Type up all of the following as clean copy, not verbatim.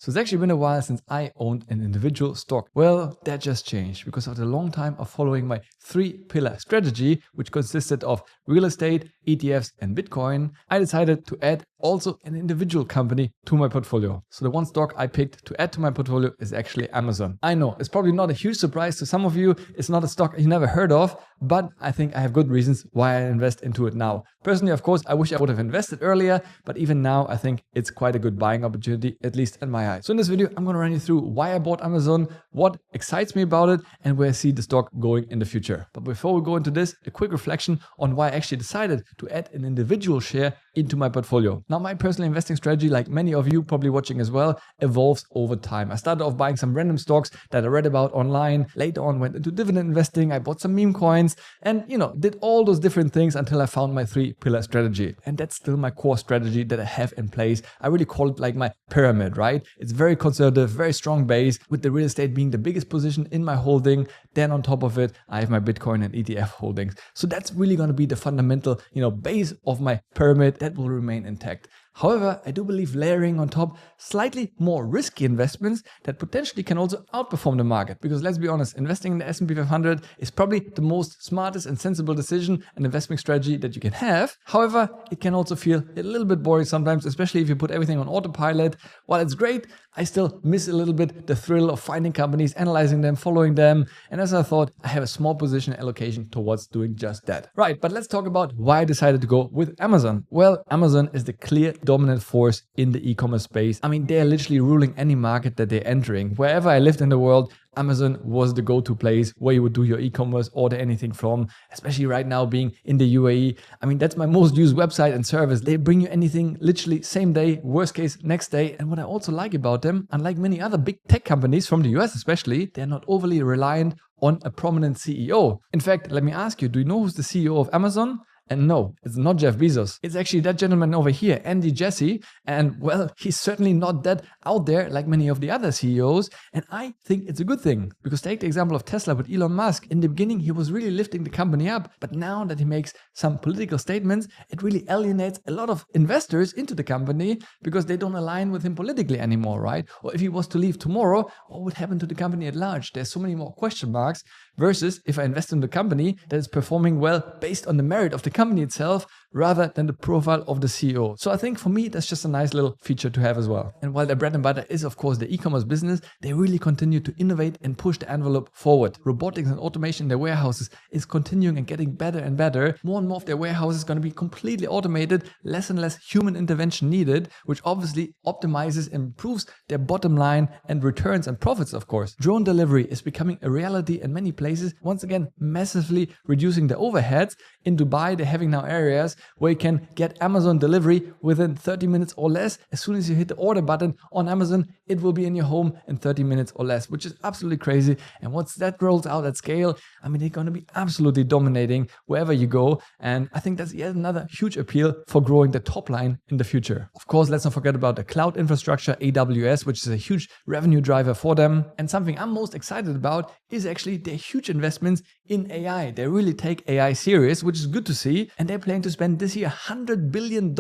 So it's actually been a while since I owned an individual stock. Well, that just changed because after a long time of following my 3-pillar strategy, which consisted of real estate, ETFs and Bitcoin, I decided to add also an individual company to my portfolio. So the one stock I picked to add to my portfolio is actually Amazon. I know it's probably not a huge surprise to some of you. It's not a stock you never heard of, but I think I have good reasons why I invest into it now. Personally, of course, I wish I would have invested earlier, but even now I think it's quite a good buying opportunity, at least in my eyes. So in this video, I'm going to run you through why I bought Amazon, what excites me about it, and where I see the stock going in the future. But before we go into this, a quick reflection on why I actually decided to add an individual share into my portfolio. Now, my personal investing strategy, like many of you probably watching as well, evolves over time. I started off buying some random stocks that I read about online. Later on, went into dividend investing. I bought some meme coins and, did all those different things until I found my 3-pillar strategy. And that's still my core strategy that I have in place. I really call it like my pyramid, right? It's very conservative, very strong base, with the real estate being the biggest position in my holding. Then on top of it, I have my Bitcoin and ETF holdings. So that's really going to be the fundamental, base of my pyramid that will remain intact. However, I do believe layering on top slightly more risky investments that potentially can also outperform the market. Because let's be honest, investing in the S&P 500 is probably the most smartest and sensible decision and investment strategy that you can have. However, it can also feel a little bit boring sometimes, especially if you put everything on autopilot. While it's great, I still miss a little bit the thrill of finding companies, analyzing them, following them. And as I thought, I have a small position allocation towards doing just that. Right, but let's talk about why I decided to go with Amazon. Well, Amazon is the clear dominant force in the e-commerce space. I mean, they're literally ruling any market that they're entering. Wherever I lived in the world, Amazon was the go-to place where you would do your e-commerce, order anything from, especially right now being in the UAE. I mean, that's my most used website and service. They bring you anything literally same day, worst case next day. And what I also like about them, unlike many other big tech companies from the US especially, they're not overly reliant on a prominent CEO. In fact, let me ask you, do you know who's the CEO of Amazon? And no, it's not Jeff Bezos. It's actually that gentleman over here, Andy Jassy. And well, he's certainly not that out there like many of the other CEOs. And I think it's a good thing, because take the example of Tesla with Elon Musk. In the beginning, he was really lifting the company up. But now that he makes some political statements, it really alienates a lot of investors into the company because they don't align with him politically anymore, right? Or if he was to leave tomorrow, what would happen to the company at large? There's so many more question marks versus if I invest in the company that is performing well based on the merit of the company itself rather than the profile of the CEO. So I think for me, that's just a nice little feature to have as well. And while their bread and butter is of course the e-commerce business, they really continue to innovate and push the envelope forward. Robotics and automation in their warehouses is continuing and getting better and better. More and more of their warehouses is going to be completely automated, less and less human intervention needed, which obviously optimizes and improves their bottom line and returns and profits, of course. Drone delivery is becoming a reality in many places, once again massively reducing the overheads. In Dubai, they're having now areas where you can get Amazon delivery within 30 minutes or less. As soon as you hit the order button on Amazon, it will be in your home in 30 minutes or less, which is absolutely crazy. And once that rolls out at scale, I mean, they're going to be absolutely dominating wherever you go. And I think that's yet another huge appeal for growing the top line in the future. Of course, let's not forget about the cloud infrastructure, AWS, which is a huge revenue driver for them. And something I'm most excited about is actually their huge investments in AI. They really take AI serious, which is good to see. And they're planning to spend this year $100 billion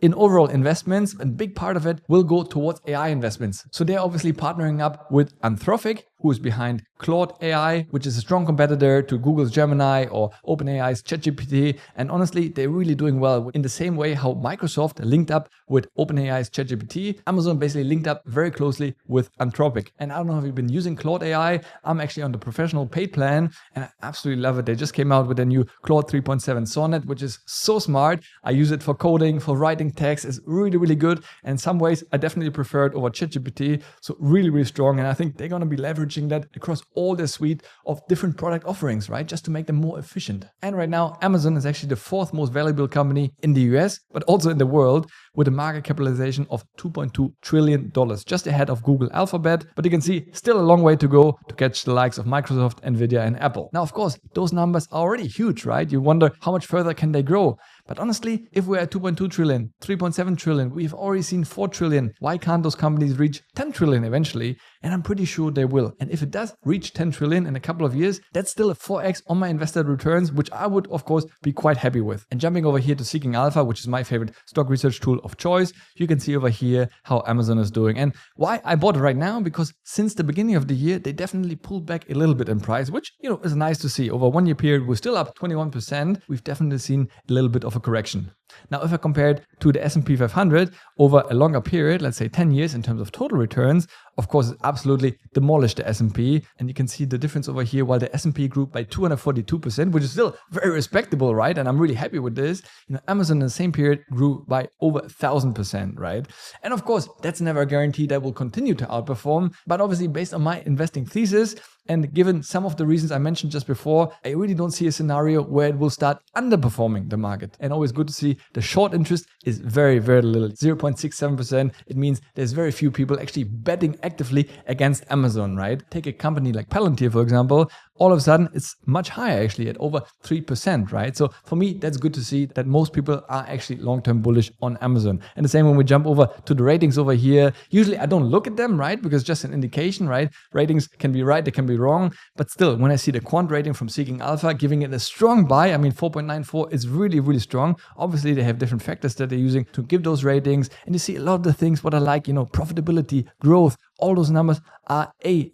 in overall investments, and a big part of it will go towards AI investments. So they're obviously partnering up with Anthropic, who is behind Claude AI, which is a strong competitor to Google's Gemini or OpenAI's ChatGPT. And honestly, they're really doing well. In the same way how Microsoft linked up with OpenAI's ChatGPT, Amazon basically linked up very closely with Anthropic. And I don't know if you've been using Claude AI. I'm actually on the professional paid plan and I absolutely love it. They just came out with a new Claude 3.7 Sonnet, which is so smart. I use it for coding, for writing text. It's really, really good. And in some ways, I definitely prefer it over ChatGPT. So really, really strong. And I think they're going to be leveraging that across all their suite of different product offerings, right? Just to make them more efficient. And right now, Amazon is actually the 4th most valuable company in the US, but also in the world, with a market capitalization of $2.2 trillion, just ahead of Google Alphabet. But you can see still a long way to go to catch the likes of Microsoft, Nvidia, and Apple. Now, of course, those numbers are already huge, right? You wonder how much further can they grow? But honestly, if we're at 2.2 trillion, 3.7 trillion, we've already seen 4 trillion. Why can't those companies reach 10 trillion eventually? And I'm pretty sure they will. And if it does reach 10 trillion in a couple of years, that's still a 4x on my invested returns, which I would, of course, be quite happy with. And jumping over here to Seeking Alpha, which is my favorite stock research tool of choice, you can see over here how Amazon is doing. And why I bought it right now, because since the beginning of the year, they definitely pulled back a little bit in price, which, is nice to see. Over a 1 year period, we're still up 21%. We've definitely seen a little bit of a correction. Now, if I compare it to the S&P 500 over a longer period, let's say 10 years in terms of total returns, of course, it absolutely demolished the S&P. And you can see the difference over here. While the S&P grew by 242%, which is still very respectable, right? And I'm really happy with this. Amazon in the same period grew by over 1,000%, right? And of course, that's never a guarantee that will continue to outperform. But obviously, based on my investing thesis, and given some of the reasons I mentioned just before, I really don't see a scenario where it will start underperforming the market. And always good to see the short interest is very, very little, 0.67%. It means there's very few people actually betting actively against Amazon, right? Take a company like Palantir, for example. All of a sudden, it's much higher actually at over 3%, right? So for me, that's good to see that most people are actually long-term bullish on Amazon. And the same when we jump over to the ratings over here. Usually I don't look at them, right? Because just an indication, right? Ratings can be right, they can be wrong. But still, when I see the quant rating from Seeking Alpha giving it a strong buy, 4.94 is really, really strong. Obviously, they have different factors that they're using to give those ratings. And you see a lot of the things what I like, profitability, growth, all those numbers are A+.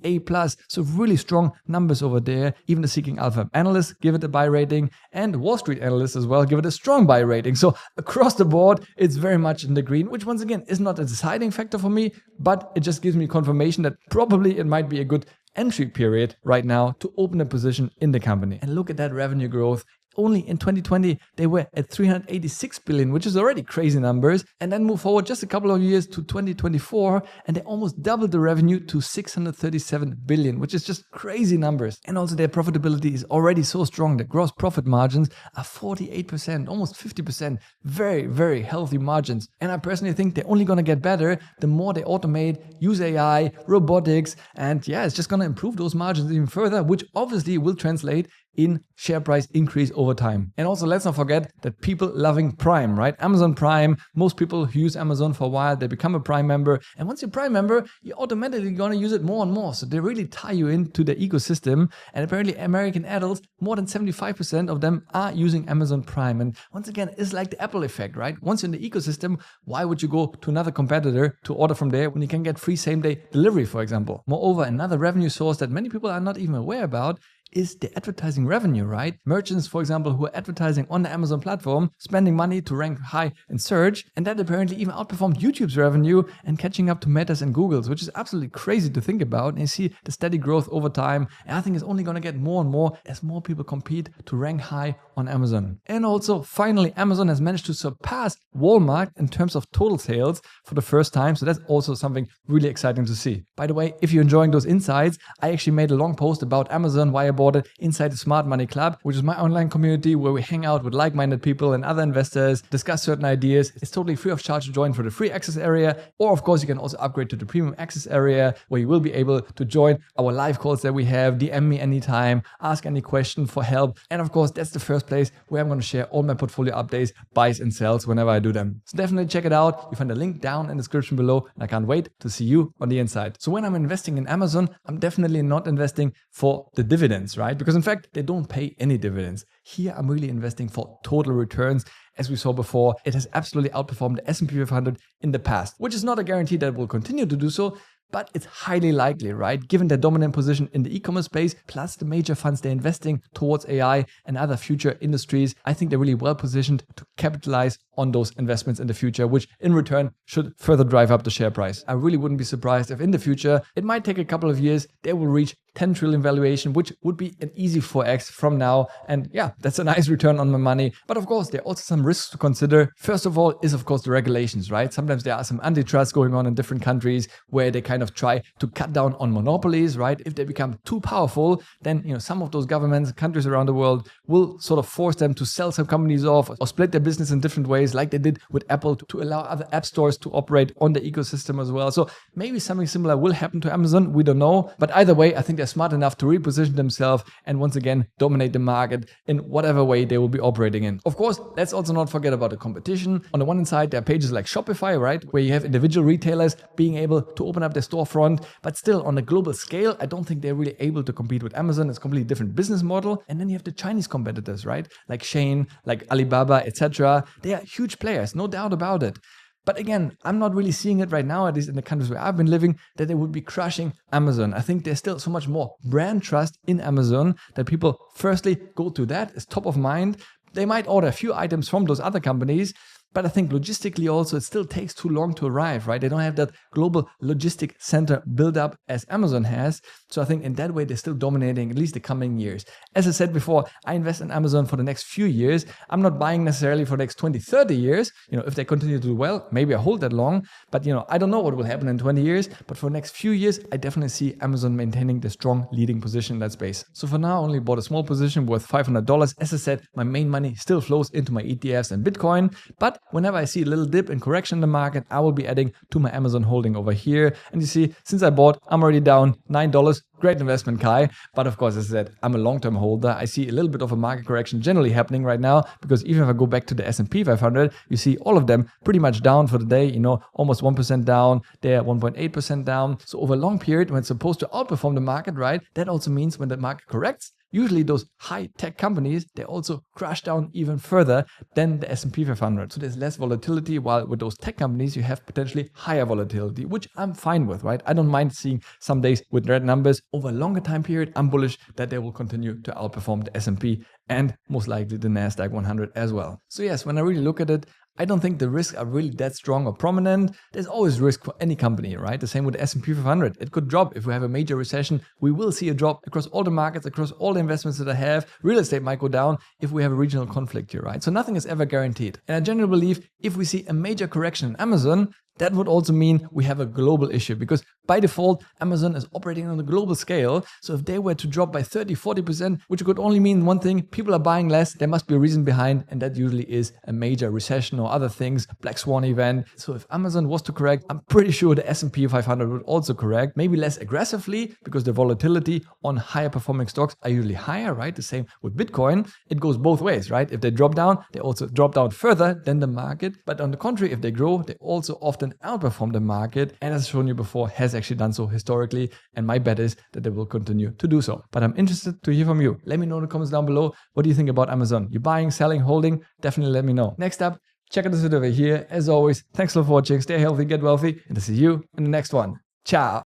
So really strong numbers over there. Even the Seeking Alpha analysts give it a buy rating, and Wall Street analysts as well give it a strong buy rating. So across the board, it's very much in the green, which once again is not a deciding factor for me, but it just gives me confirmation that probably it might be a good entry period right now to open a position in the company. And look at that revenue growth. Only in 2020, they were at 386 billion, which is already crazy numbers. And then move forward just a couple of years to 2024, and they almost doubled the revenue to 637 billion, which is just crazy numbers. And also their profitability is already so strong. The gross profit margins are 48%, almost 50%. Very, very healthy margins. And I personally think they're only going to get better the more they automate, use AI, robotics, and it's just going to improve those margins even further, which obviously will translate in share price increase over time. And also let's not forget that people loving Prime, right? Amazon Prime, most people who use Amazon for a while, they become a Prime member. And once you're a Prime member, you're automatically going to use it more and more. So they really tie you into the ecosystem. And apparently American adults, more than 75% of them are using Amazon Prime. And once again, it's like the Apple effect, right? Once you're in the ecosystem, why would you go to another competitor to order from there when you can get free same-day delivery, for example? Moreover, another revenue source that many people are not even aware about is the advertising revenue, right? Merchants, for example, who are advertising on the Amazon platform, spending money to rank high in search, and that apparently even outperformed YouTube's revenue and catching up to Meta's and Google's, which is absolutely crazy to think about. And you see the steady growth over time. And I think it's only going to get more and more as more people compete to rank high on Amazon. And also, finally, Amazon has managed to surpass Walmart in terms of total sales for the first time. So that's also something really exciting to see. By the way, if you're enjoying those insights, I actually made a long post about Amazon, why I bought it, inside the Smart Money Club, which is my online community where we hang out with like-minded people and other investors, discuss certain ideas. It's totally free of charge to join for the free access area. Or of course, you can also upgrade to the premium access area where you will be able to join our live calls that we have, DM me anytime, ask any question for help. And of course, that's the first place where I'm going to share all my portfolio updates, buys and sells whenever I do them. So definitely check it out. You find the link down in the description below, and I can't wait to see you on the inside. So when I'm investing in Amazon, I'm definitely not investing for the dividends, right? Because in fact, they don't pay any dividends. Here, I'm really investing for total returns. As we saw before, it has absolutely outperformed the S&P 500 in the past, which is not a guarantee that it will continue to do so, but it's highly likely, right? Given their dominant position in the e-commerce space, plus the major funds they're investing towards AI and other future industries, I think they're really well positioned to capitalize on those investments in the future, which in return should further drive up the share price. I really wouldn't be surprised if in the future, it might take a couple of years, they will reach 10 trillion valuation, which would be an easy 4x from now. And that's a nice return on my money. But of course, there are also some risks to consider. First of all is, of course, the regulations, right? Sometimes there are some antitrust going on in different countries where they kind of try to cut down on monopolies, right? If they become too powerful, then some of those governments, countries around the world will sort of force them to sell some companies off or split their business in different ways. ways like they did with Apple to allow other app stores to operate on the ecosystem as well. So maybe something similar will happen to Amazon. We don't know. But either way, I think they're smart enough to reposition themselves and once again dominate the market in whatever way they will be operating in. Of course, let's also not forget about the competition. On the one hand side, there are pages like Shopify, right, where you have individual retailers being able to open up their storefront. But still, on a global scale, I don't think they're really able to compete with Amazon. It's a completely different business model. And then you have the Chinese competitors, right, like Shein, like Alibaba, etc. They are huge players, no doubt about it. But again, I'm not really seeing it right now, at least in the countries where I've been living, that they would be crushing Amazon. I think there's still so much more brand trust in Amazon that people firstly go to that as top of mind. They might order a few items from those other companies, but I think logistically also it still takes too long to arrive, right? They don't have that global logistic center build up as Amazon has. So I think in that way, they're still dominating at least the coming years. As I said before, I invest in Amazon for the next few years. I'm not buying necessarily for the next 20, 30 years. If they continue to do well, maybe I hold that long. But, I don't know what will happen in 20 years. But for the next few years, I definitely see Amazon maintaining the strong leading position in that space. So for now, I only bought a small position worth $500. As I said, my main money still flows into my ETFs and Bitcoin. But whenever I see a little dip in correction in the market, I will be adding to my Amazon holding over here. And you see, since I bought, I'm already down $9. Great investment, Kai. But of course, as I said, I'm a long-term holder. I see a little bit of a market correction generally happening right now, because even if I go back to the S&P 500, you see all of them pretty much down for the day, almost 1% down. They're 1.8% down. So over a long period, when it's supposed to outperform the market, right, that also means when the market corrects, usually those high-tech companies, they also crash down even further than the S&P 500. So there's less volatility, while with those tech companies, you have potentially higher volatility, which I'm fine with, right? I don't mind seeing some days with red numbers. Over a longer time period, I'm bullish that they will continue to outperform the S&P and most likely the NASDAQ 100 as well. So yes, when I really look at it, I don't think the risks are really that strong or prominent. There's always risk for any company, right? The same with the S&P 500. It could drop if we have a major recession. We will see a drop across all the markets, across all the investments that I have. Real estate might go down if we have a regional conflict here, right? So nothing is ever guaranteed. And I generally believe if we see a major correction in Amazon, that would also mean we have a global issue, because by default, Amazon is operating on a global scale. So if they were to drop by 30, 40%, which could only mean one thing, people are buying less, there must be a reason behind, and that usually is a major recession or other things, black swan event. So if Amazon was to correct, I'm pretty sure the S&P 500 would also correct, maybe less aggressively, because the volatility on higher performing stocks are usually higher, right? The same with Bitcoin. It goes both ways, right? If they drop down, they also drop down further than the market. But on the contrary, if they grow, they also often outperform the market, and as shown you before, has actually done so historically, and my bet is that they will continue to do so. But I'm interested to hear from you. Let me know in the comments down below. What do you think about Amazon? You buying, selling, holding? Definitely let me know. Next up, check out this video over here. As always, thanks a lot for watching. Stay healthy, get wealthy, and I'll see you in the next one. Ciao.